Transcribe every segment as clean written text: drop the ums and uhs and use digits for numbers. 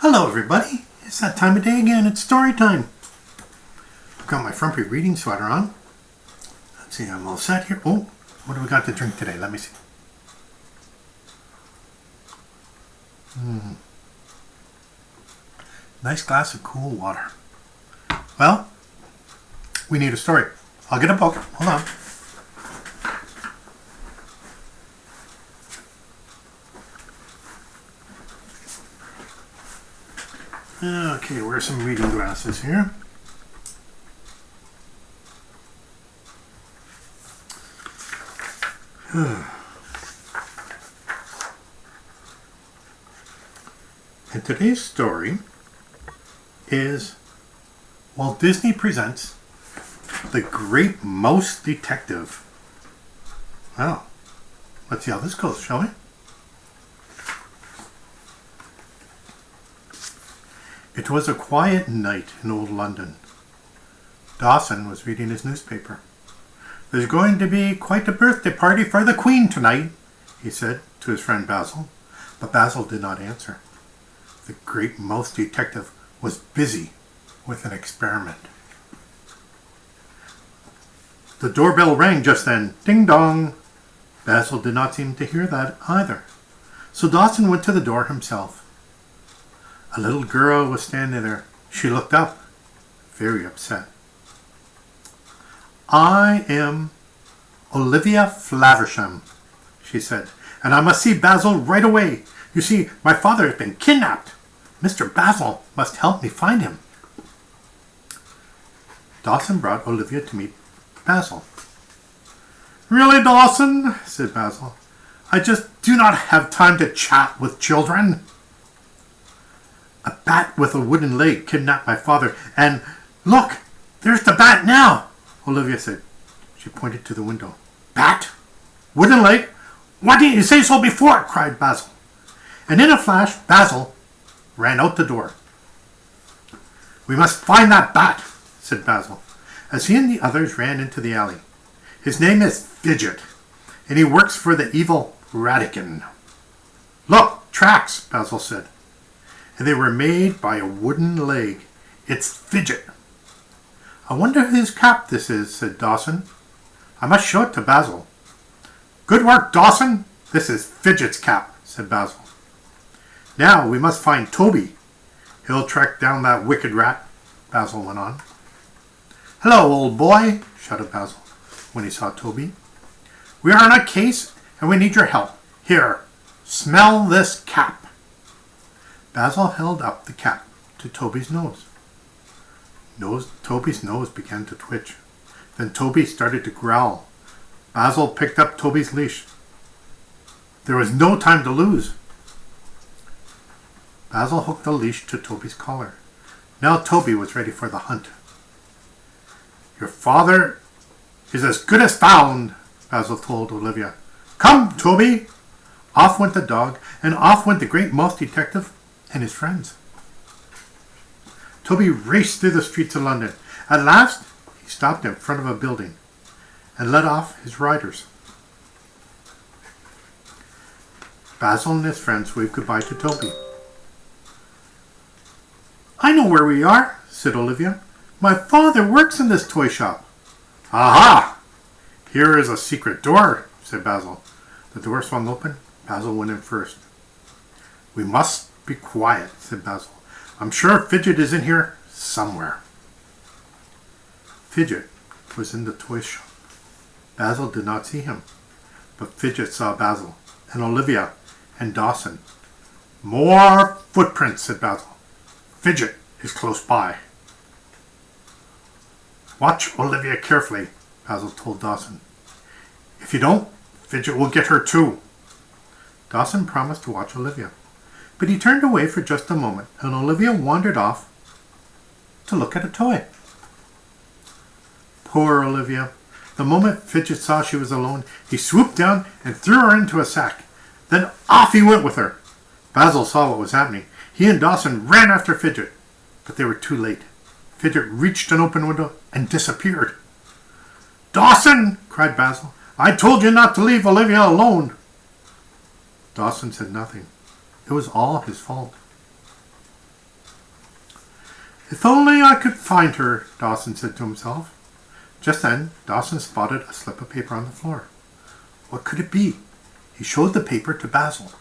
Hello everybody, it's that time of day again, it's story time. I've got my frumpy reading sweater on. Let's see, I'm all set here. Oh, what do we got to drink today? Let me see. Nice glass of cool water. Well, we need a story. I'll get a book, hold on. Okay, where's some reading glasses here? And today's story is Walt Disney presents The Great Mouse Detective. Well, let's see how this goes, shall we? It was a quiet night in old London. Dawson was reading his newspaper. "There's going to be quite a birthday party for the Queen tonight," he said to his friend Basil. But Basil did not answer. The great mouse detective was busy with an experiment. The doorbell rang just then. Ding dong! Basil did not seem to hear that either. So Dawson went to the door himself. A little girl was standing there. She looked up, very upset. "I am Olivia Flaversham," she said, "and I must see Basil right away. You see, my father has been kidnapped. Mr. Basil must help me find him." Dawson brought Olivia to meet Basil. "Really, Dawson," said Basil, "I just do not have time to chat with children. A bat with a wooden leg kidnapped my father, and look, there's the bat now," Olivia said. She pointed to the window. "Bat? Wooden leg? Why didn't you say so before?" cried Basil. And in a flash, Basil ran out the door. "We must find that bat," said Basil, as he and the others ran into the alley. "His name is Fidget, and he works for the evil Ratigan." "Look, tracks," Basil said. "And they were made by a wooden leg. It's Fidget." "I wonder whose cap this is," said Dawson. "I must show it to Basil." "Good work, Dawson. This is Fidget's cap," said Basil. "Now we must find Toby. He'll track down that wicked rat," Basil went on. "Hello, old boy," shouted Basil when he saw Toby. "We are in a case and we need your help. Here, smell this cap." Basil held up the cap to Toby's nose. Toby's nose began to twitch. Then Toby started to growl. Basil picked up Toby's leash. There was no time to lose. Basil hooked the leash to Toby's collar. Now Toby was ready for the hunt. "Your father is as good as found," Basil told Olivia. "Come, Toby!" Off went the dog, and off went the great mouse detective and his friends. Toby raced through the streets of London. At last, he stopped in front of a building and led off his riders. Basil and his friends waved goodbye to Toby. "I know where we are," said Olivia. "My father works in this toy shop." "Aha! Here is a secret door," said Basil. The door swung open. Basil went in first. "We must be quiet," said Basil. "I'm sure Fidget is in here somewhere." Fidget was in the toy shop. Basil did not see him, but Fidget saw Basil and Olivia and Dawson. "More footprints," said Basil. "Fidget is close by." "Watch Olivia carefully," Basil told Dawson. "If you don't, Fidget will get her too." Dawson promised to watch Olivia. But he turned away for just a moment, and Olivia wandered off to look at a toy. Poor Olivia. The moment Fidget saw she was alone, he swooped down and threw her into a sack. Then off he went with her. Basil saw what was happening. He and Dawson ran after Fidget, but they were too late. Fidget reached an open window and disappeared. "Dawson!" cried Basil. "I told you not to leave Olivia alone." Dawson said nothing. It was all his fault. If only I could find her, Dawson said to himself. Just then, Dawson spotted a slip of paper on the floor. What could it be? He showed the paper to Basil.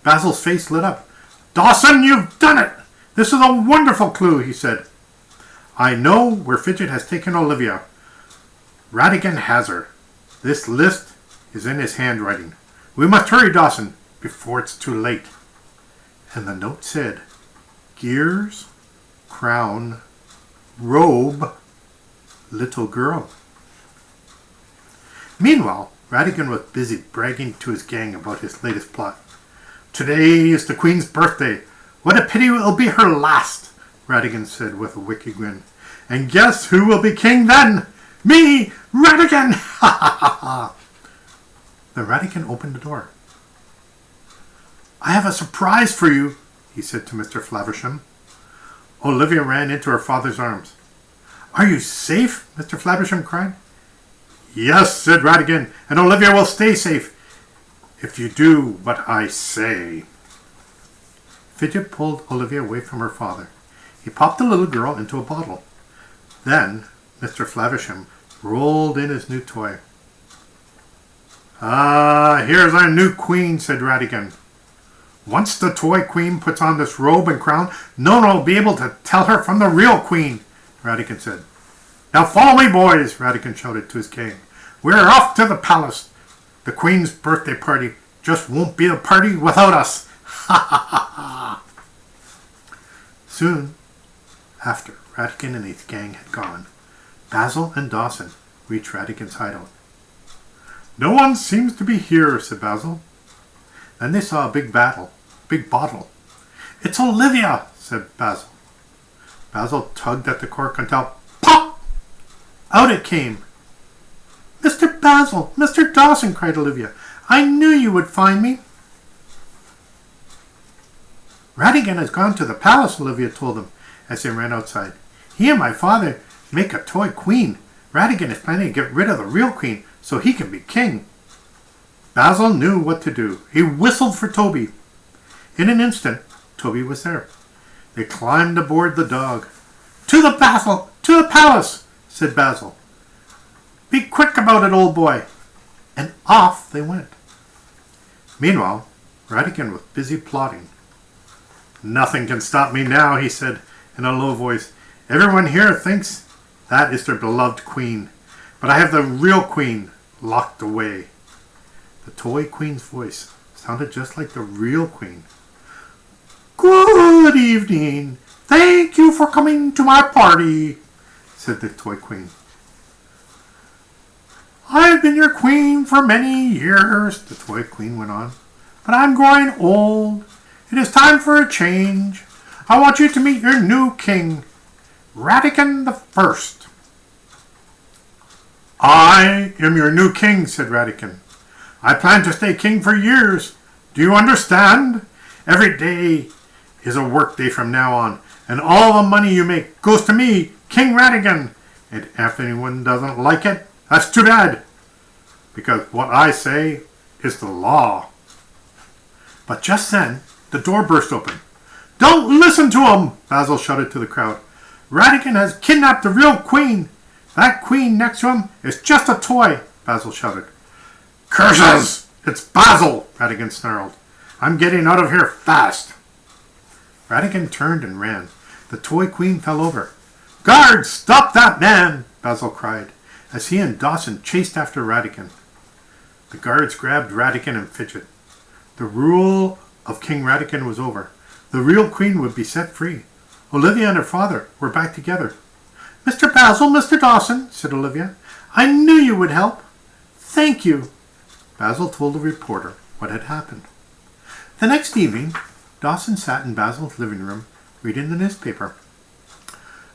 Basil's face lit up. Dawson, you've done it! This is a wonderful clue, he said. I know where Fidget has taken Olivia. Ratigan has her. This list is in his handwriting. We must hurry, Dawson, before it's too late. And the note said, Gears, crown, robe, little girl. Meanwhile, Ratigan was busy bragging to his gang about his latest plot. Today is the Queen's birthday. What a pity it will be her last, Ratigan said with a wicked grin. And guess who will be king then? Me, Ratigan! Ha ha ha ha! Then Ratigan opened the door. I have a surprise for you, he said to Mr. Flaversham. Olivia ran into her father's arms. Are you safe? Mr. Flaversham cried. Yes, said Ratigan, and Olivia will stay safe if you do what I say. Fidget pulled Olivia away from her father. He popped the little girl into a bottle. Then Mr. Flaversham rolled in his new toy. Ah, here's our new queen, said Ratigan. Once the toy queen puts on this robe and crown, no one will be able to tell her from the real queen, Ratigan said. Now follow me, boys, Ratigan shouted to his gang. We're off to the palace. The queen's birthday party just won't be a party without us. Ha ha ha ha. Soon after Ratigan and his gang had gone, Basil and Dawson reached Ratigan's hideout. No one seems to be here, said Basil. Then they saw a big bottle. It's Olivia, said Basil. Basil tugged at the cork until pop! Out it came. Mr. Basil, Mr. Dawson, cried Olivia. I knew you would find me. Ratigan has gone to the palace, Olivia told them as they ran outside. He and my father make a toy queen. Ratigan is planning to get rid of the real queen so he can be king. Basil knew what to do. He whistled for Toby. In an instant, Toby was there. They climbed aboard the dog. To the palace, said Basil. Be quick about it, old boy. And off they went. Meanwhile, Ratigan was busy plotting. Nothing can stop me now, he said in a low voice. Everyone here thinks that is their beloved queen, but I have the real queen locked away. The toy queen's voice sounded just like the real queen. Good evening. Thank you for coming to my party, said the toy queen. I've been your queen for many years, the toy queen went on, but I'm growing old. It is time for a change. I want you to meet your new king, Ratigan the First. I am your new king, said Ratigan. I plan to stay king for years. Do you understand? Every day is a work day from now on, and all the money you make goes to me, King Ratigan. And if anyone doesn't like it, that's too bad, because what I say is the law. But just then, the door burst open. Don't listen to him, Basil shouted to the crowd. Ratigan has kidnapped the real queen. That queen next to him is just a toy, Basil shouted. Curses! It's Basil, Ratigan snarled. I'm getting out of here fast. Ratigan turned and ran. The toy queen fell over. Guards, stop that man, Basil cried, as he and Dawson chased after Ratigan. The guards grabbed Ratigan and Fidget. The rule of King Ratigan was over. The real queen would be set free. Olivia and her father were back together. Mr. Basil, Mr. Dawson, said Olivia. I knew you would help. Thank you. Basil told the reporter what had happened. The next evening, Dawson sat in Basil's living room reading the newspaper.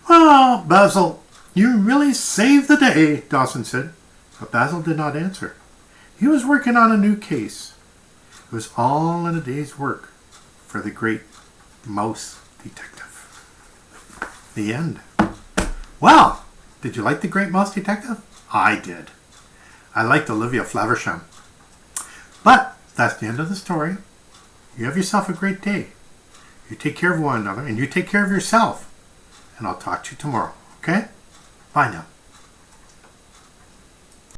Well, Basil, you really saved the day, Dawson said. But Basil did not answer. He was working on a new case. It was all in a day's work for the great mouse detective. The end. Well, did you like the great mouse detective? I did. I liked Olivia Flaversham. But that's the end of the story. You have yourself a great day. You take care of one another and you take care of yourself. And and I'll talk to you tomorrow. Okay? Bye now.